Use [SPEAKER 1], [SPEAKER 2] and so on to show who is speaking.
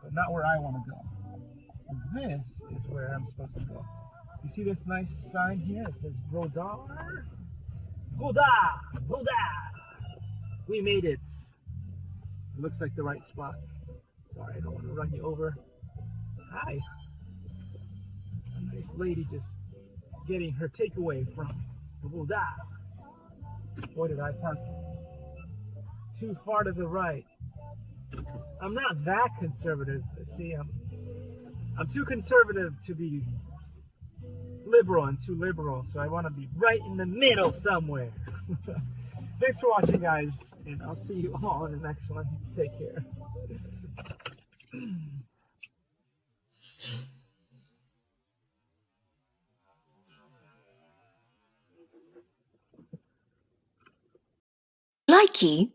[SPEAKER 1] but not where I want to go. This is where I'm supposed to go. You see this nice sign here? It says Brodard. Brodard! Brodard! We made it. It looks like the right spot. Sorry, I don't want to run you over. Hi. A nice lady just getting her takeaway from Brodard. Boy, did I park too far to the right. I'm not that conservative. See, I'm too conservative to be liberal and too liberal, so I want to be right in the middle somewhere. Thanks for watching, guys, and I'll see you all in the next one. Take care.
[SPEAKER 2] Likey.